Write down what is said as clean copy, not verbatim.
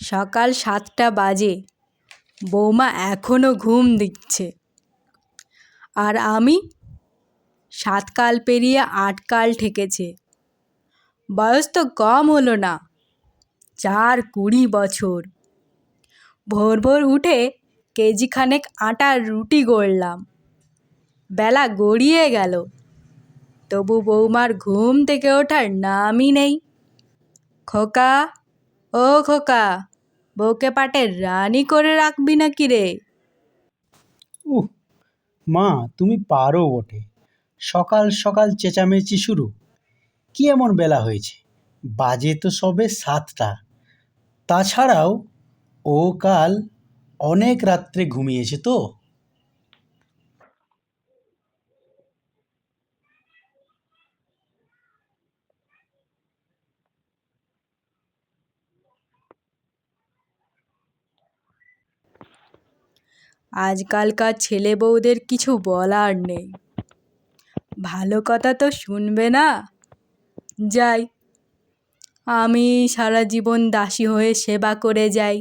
সকাল 7টা বাজে, বৌমা এখনো ঘুম দিচ্ছে, আর আমি 7 কাল পেরিয়ে 8 কাল ঠেকেছে। বয়স তো কম হলো না, 4-20 বছর। ভোর ভোর উঠে কেজিখানেক আটার রুটি গড়লাম। বেলা গড়িয়ে গেল, তবু বৌমার ঘুম থেকে ওঠার নামই নেই। খোকা, ও খোকা, বউকে পাটের রানী করে রাখবি নাকি রে? উহ, মা তুমি পারো বটে। সকাল সকাল চেঁচামেচি শুরু। কি এমন বেলা হয়েছে? বাজে তো সবে 7টা। তাছাড়াও ও কাল অনেক রাত্রে ঘুমিয়েছে তো। আজকালকার ছেলে বউদের কিছু বলার নেই, ভালো কথা তো শুনবে না। যাই, আমি সারা জীবন দাসী হয়ে সেবা করে যাই।